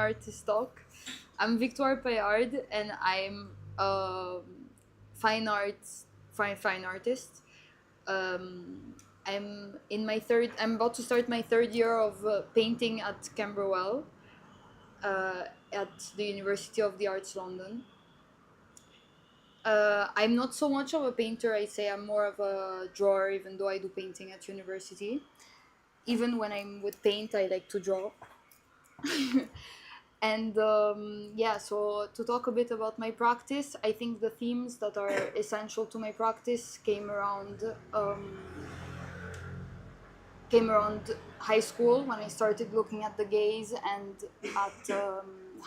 artist talk. I'm Victoire Payard, and I'm a fine artist. Um, I'm about to start my third year of painting at Camberwell, at the University of the Arts London. I'm not so much of a painter. I say I'm more of a drawer, even though I do painting at university. Even when I'm with paint, I like to draw. And yeah, so to talk a bit about my practice, I think the themes that are essential to my practice came around high school, when I started looking at the gaze and at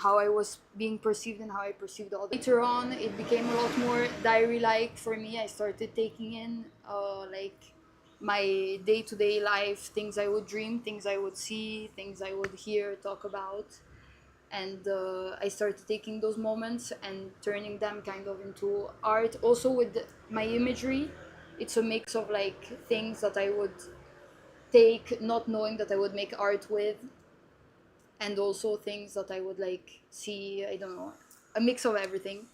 how I was being perceived and how I perceived others. Later on, it became a lot more diary-like for me. I started taking in like my day-to-day life, things I would dream, things I would see, things I would hear, talk about. And I started taking those moments and turning them kind of into art. Also with my imagery, it's a mix of like things that I would take not knowing that I would make art with, and also things that I would like see, I don't know, a mix of everything.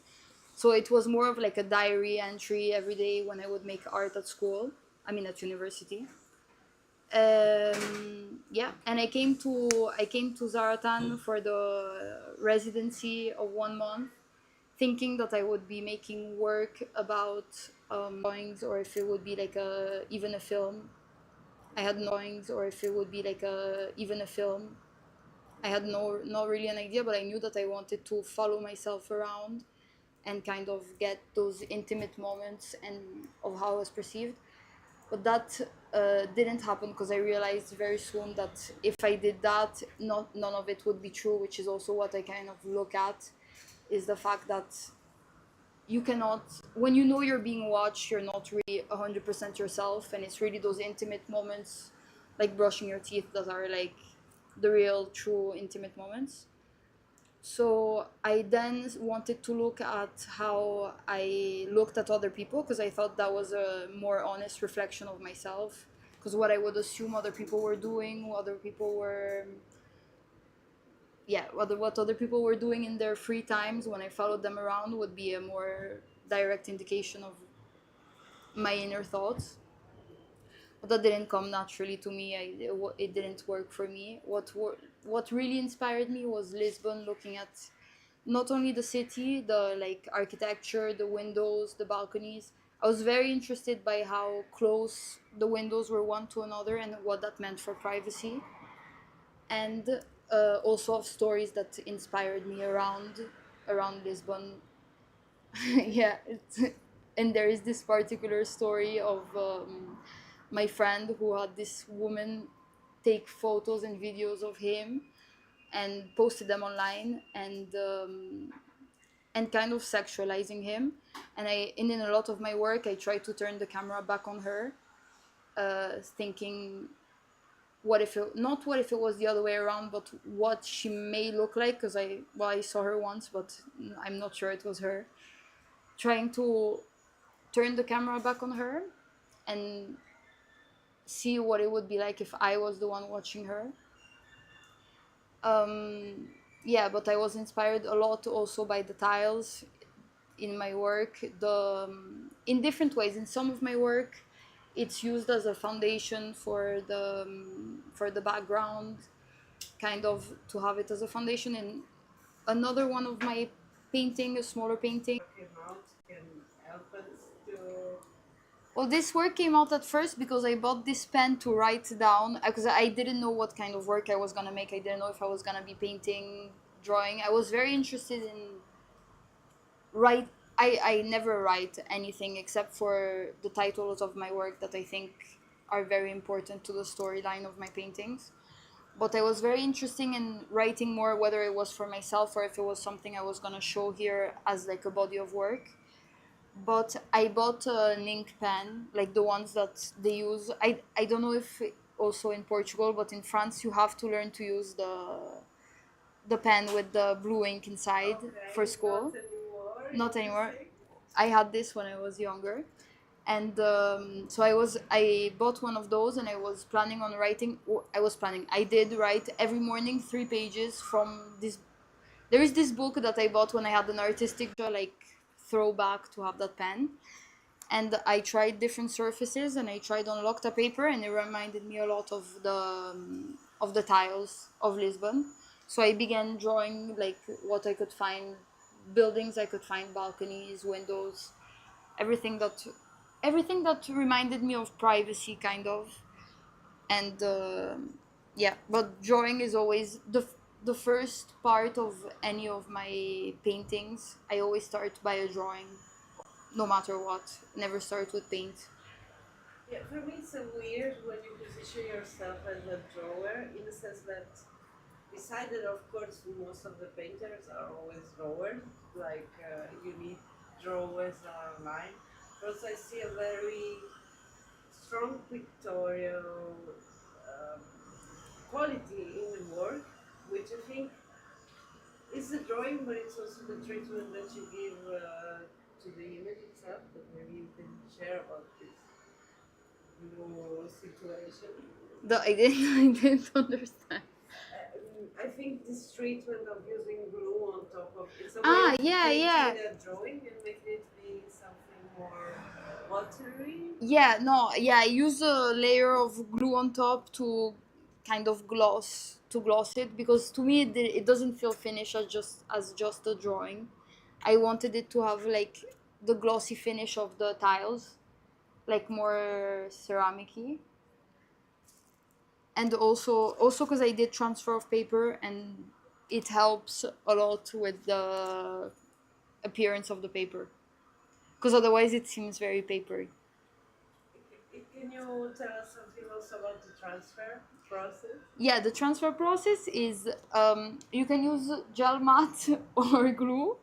So it was more of like a diary entry every day when I would make art at school, at university. Yeah, and I came to Zaratan for the residency of 1 month, thinking that I would be making work about drawings, or if it would be like even a film. I had no drawings, or if it would be like even a film. I had not really an idea, but I knew that I wanted to follow myself around and kind of get those intimate moments and of how I was perceived. But that didn't happen, because I realized very soon that if I did that, none of it would be true, which is also what I kind of look at, is the fact that you cannot, when you know you're being watched, you're not really 100% yourself, and it's really those intimate moments, like brushing your teeth, that are like the real, true, intimate moments. So I then wanted to look at how I looked at other people, because I thought that was a more honest reflection of myself. Because what I would assume other people were doing, what other people were doing in their free times when I followed them around, would be a more direct indication of my inner thoughts. But that didn't come naturally to me. It didn't work for me. What really inspired me was Lisbon, looking at not only the city, the like architecture, the windows, the balconies. I was very interested by how close the windows were one to another, and what that meant for privacy, and also of stories that inspired me around Lisbon. Yeah, and there is this particular story of my friend who had this woman take photos and videos of him and posted them online, and kind of sexualizing him. And in a lot of my work, I try to turn the camera back on her, thinking, what if it was the other way around, but what she may look like, because I saw her once, but I'm not sure it was her. Trying to turn the camera back on her and see what it would be like if I was the one watching her. Yeah, but I was inspired a lot also by the tiles in my work, in different ways. In some of my work, it's used as a foundation for the background, kind of to have it as a foundation. In another one of my painting, a smaller painting, well, this work came out at first because I bought this pen to write down, because I didn't know what kind of work I was gonna make. I didn't know if I was gonna be painting, drawing. I was very interested in write. I never write anything except for the titles of my work that I think are very important to the storyline of my paintings. But I was very interested in writing more, whether it was for myself or if it was something I was gonna show here as like a body of work. But I bought an ink pen, like the ones that they use. I don't know if also in Portugal, but in France you have to learn to use the pen with the blue ink inside for school. Not anymore. I had this when I was younger, and so I bought one of those, and I was planning on writing. I did write every morning 3 pages from this there is this book that I bought when I had an artistic like throwback to have that pen, and I tried different surfaces and I tried on Locta paper, and it reminded me a lot of the tiles of Lisbon. So I began drawing like what I could find, buildings I could find, balconies, windows, everything that everything that reminded me of privacy, kind of. And yeah, but drawing is always the first part of any of my paintings. I always start by a drawing, no matter what. Never start with paint. Yeah, for me it's a weird when you position yourself as a drawer, in the sense that, beside that, of course, most of the painters are always drawers, like you need drawers online. But also I see a very strong pictorial um, quality in the work, which I think is the drawing, but it's also the treatment that you give to the image itself. But maybe you can share about this new situation. I didn't I didn't understand. I think this treatment of using glue on top of, it's a way Ah, of yeah, painting yeah. that drawing and making it be something more watery. Yeah, no, yeah, I use a layer of glue on top to kind of gloss it, because to me it doesn't feel finished as just a drawing. I wanted it to have like the glossy finish of the tiles, like more ceramic-y. And also because I did transfer of paper, and it helps a lot with the appearance of the paper, because otherwise it seems very papery. Can you tell us something also about the transfer process? Yeah, the transfer process is you can use gel mat or glue.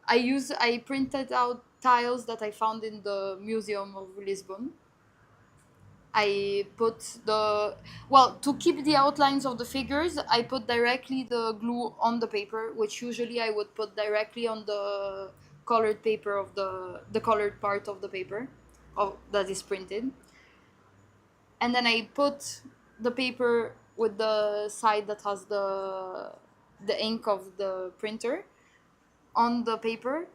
I printed out tiles that I found in the Museum of Lisbon. I put the well, to keep the outlines of the figures, I put directly the glue on the paper, which usually I would put directly on the colored paper of the colored part of the paper of that is printed. And then I put the paper with the side that has the ink of the printer on the paper.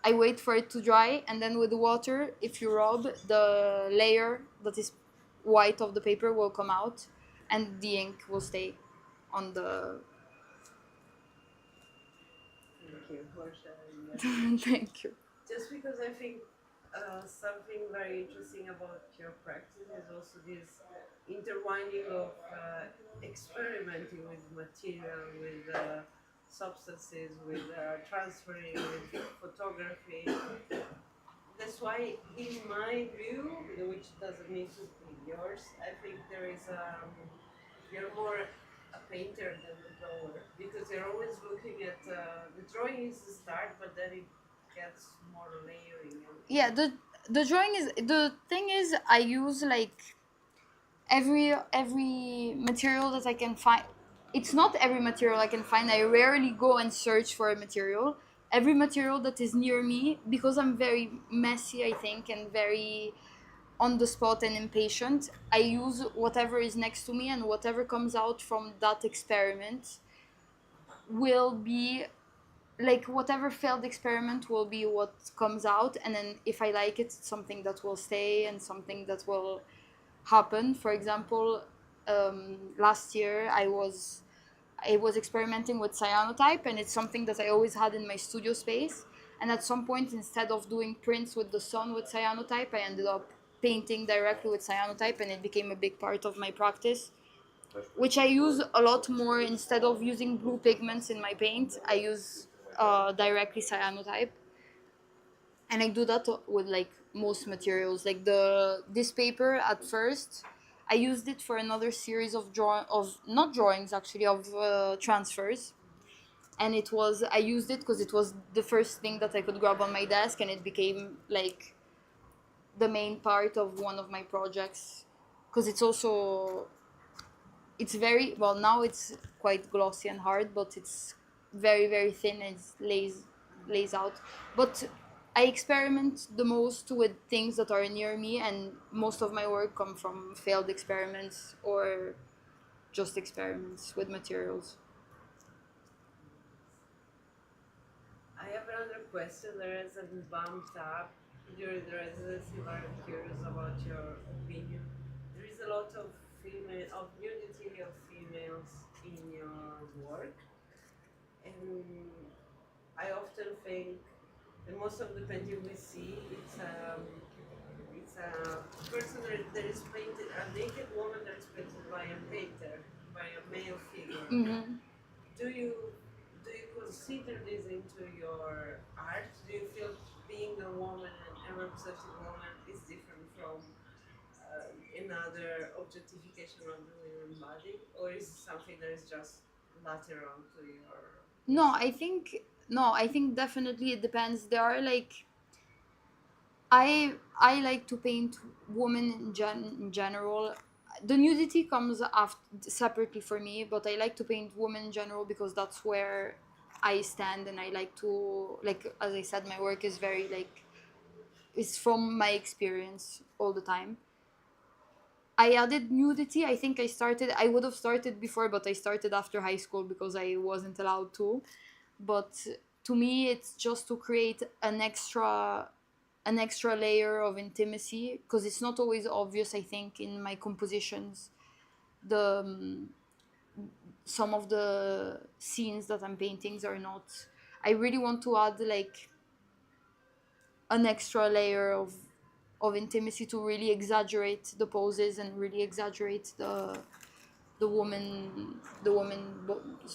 I wait for it to dry, and then with the water, if you rub, the layer that is white of the paper will come out, and the ink will stay on the. Thank you for sharing that. Thank you. Just because I think something very interesting about your practice is also this intertwining of experimenting with material, with substances, with transferring, with photography. That's why, in my view, which doesn't need to be yours, I think there is you're more a painter than a drawer, because you're always looking at the drawing is the start, but then it gets more layering. Yeah, the drawing is the thing is I use like every material that I can find. It's not every material I can find. I rarely go and search for a material. Every material that is near me, because I'm very messy, I think, and very on the spot and impatient, I use whatever is next to me, and whatever comes out from that experiment will be like whatever failed experiment will be what comes out. And then if I like it, it's something that will stay and something that will happen. For example, last year I was experimenting with cyanotype, and it's something that I always had in my studio space. And at some point, instead of doing prints with the sun with cyanotype, I ended up painting directly with cyanotype, and it became a big part of my practice, which I use a lot more. Instead of using blue pigments in my paint, I use directly cyanotype. And I do that with like most materials. Like this paper at first, I used it for another series of not drawings actually, of transfers. And I used it because it was the first thing that I could grab on my desk, and it became like the main part of one of my projects, because it's very well, now it's quite glossy and hard, but it's very very thin, and it lays out. But I experiment the most with things that are near me, and most of my work come from failed experiments or just experiments with materials. another question that has been bumped up during the residency. I'm curious about your opinion. There is a lot of female of nudity of females in your work, and I often think that most of the painting we see it's a person that is painted, a naked woman that is painted by a painter, by a male figure. Mm-hmm. Do you do you consider this into your art? Do you feel being a woman and a representing woman is different from another objectification of the human body, or is it something that is just lateral to your No, issue? I think definitely it depends. There are like I like to paint women in general. The nudity comes after separately for me, but I like to paint women in general because that's where I stand, and I like to, like as I said, my work is very like it's from my experience all the time. I added nudity. I think I would have started before, but I started after high school because I wasn't allowed to. But to me, it's just to create an extra layer of intimacy because it's not always obvious. I think in my compositions, the some of the scenes that I'm paintings are not. I really want to add like an extra layer of intimacy to really exaggerate the poses and really exaggerate the woman's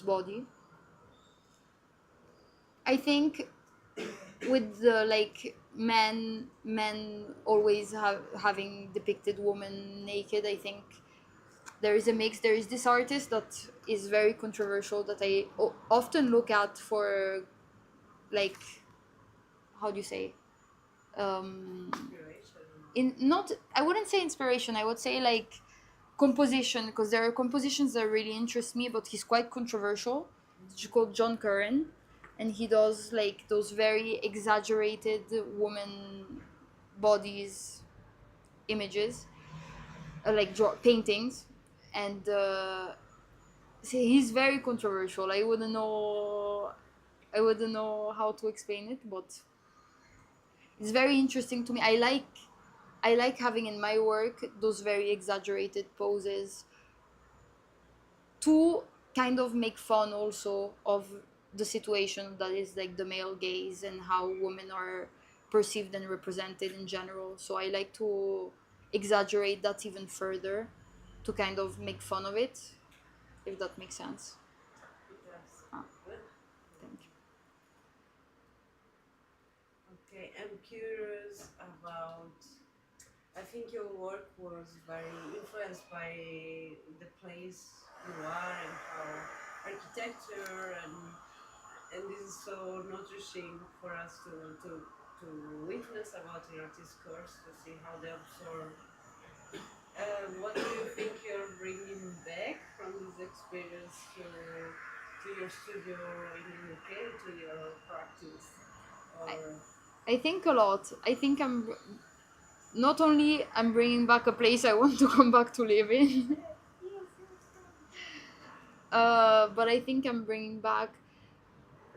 body. I think with the like men always having depicted women naked, I think there is a mix. There is this artist that is very controversial that I often look at for like how do you say Inspiration. in not I wouldn't say inspiration, I would say like composition, because there are compositions that really interest me, but he's quite controversial. It's called John Curran, and he does like those very exaggerated woman bodies images, like paintings, and so he's very controversial. I wouldn't know how to explain it, but it's very interesting to me. I like having in my work those very exaggerated poses to kind of make fun also of the situation that is like the male gaze and how women are perceived and represented in general. So I like to exaggerate that even further to kind of make fun of it, if that makes sense. It does. Ah, Good. thank you. Okay, I'm curious about. I think your work was very influenced by the place you are and how architecture and this is so nourishing for us to witness about an artist's course to see how they absorb. What do you think you're bringing back from this experience to your studio in the UK, to your practice? I, Or I think a lot. I think not only I'm bringing back a place I want to come back to live in, but I think I'm bringing back.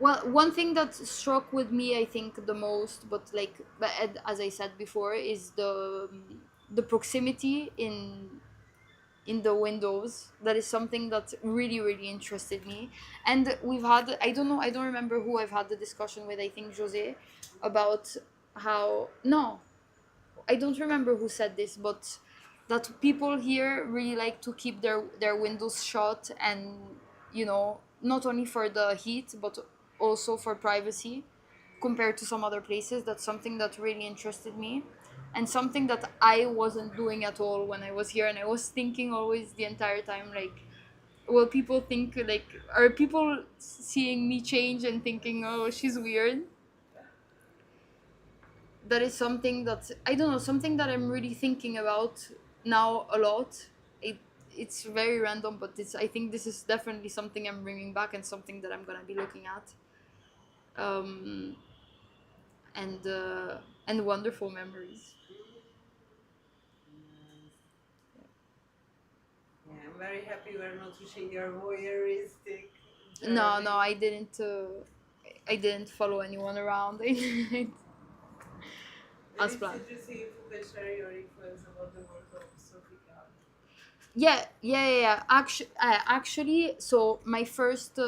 Well, one thing that struck with me, I think the most, but as I said before, is the proximity in the windows. That is something that really really interested me, and we've had, I don't know, I don't remember who I've had the discussion with. I think Jose, about how no, I don't remember who said this, but that people here really like to keep their windows shut, and not only for the heat but also for privacy compared to some other places. That's something that really interested me, and something that I wasn't doing at all when I was here, and I was thinking always the entire time like, will people think like, are people seeing me change and thinking, oh, she's weird? That is something that I don't know, something that I'm really thinking about now a lot. It it's very random, but it's I think this is definitely something I'm bringing back and something that I'm gonna be looking at. Um, and wonderful memories. yeah, I'm very happy we're not wishing your voyeuristic No, journey. I didn't. I didn't follow anyone around. And As it's planned. interesting if you can share your influence about the work of Sophie Calle. Yeah. Actually, so my first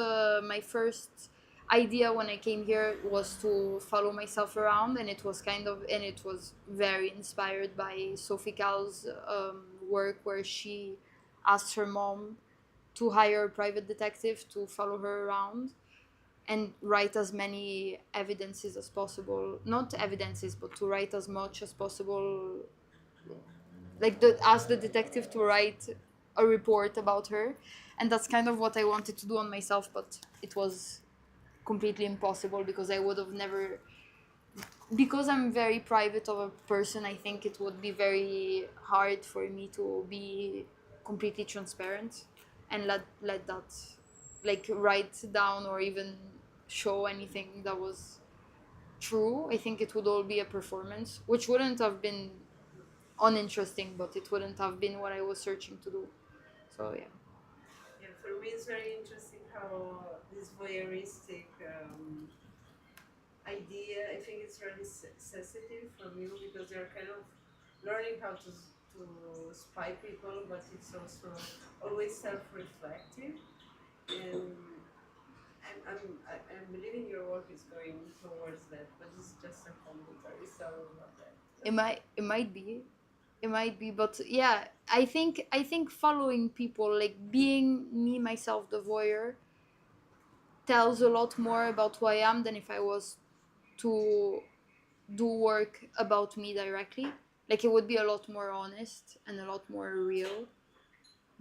idea when I came here was to follow myself around, and it was very inspired by Sophie Cal's work, where she asked her mom to hire a private detective to follow her around and write as many evidences as possible. Not evidences, but to write as much as possible, like ask the detective to write a report about her. And that's kind of what I wanted to do on myself, but it was completely impossible because I would have never, because I'm very private of a person. I think it would be very hard for me to be completely transparent and let that, like, write down or even show anything that was true. I think it would all be a performance, which wouldn't have been uninteresting, but it wouldn't have been what I was searching to do. So yeah. Yeah, for me it's very interesting how this voyeuristic idea, I think it's really sensitive from you because you're kind of learning how to spy people, but it's also always self-reflective. And I'm believing your work is going towards that, but it's just a commentary, sorry about that. It might be but yeah, I think following people, like being me myself the voyeur, tells a lot more about who I am than if I was to do work about me directly. Like, it would be a lot more honest and a lot more real,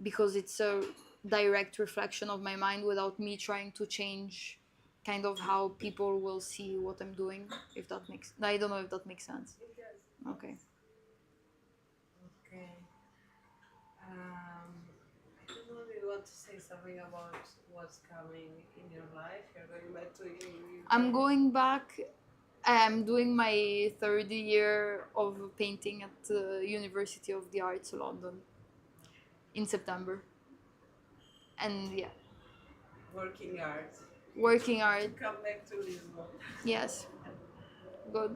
because it's a direct reflection of my mind without me trying to change kind of how people will see what I'm doing. If that makes, I don't know if that makes sense. It does. Okay. Okay. I don't know if you want to say something about what's coming in your life. You're going back to UK. I'm going back. I'm doing my third year of painting at the University of the Arts London in September. And yeah, Working hard working to hard. come back to Lisbon. Yes, good.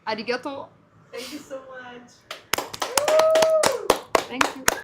Arigato. Thank you so much. Thank you.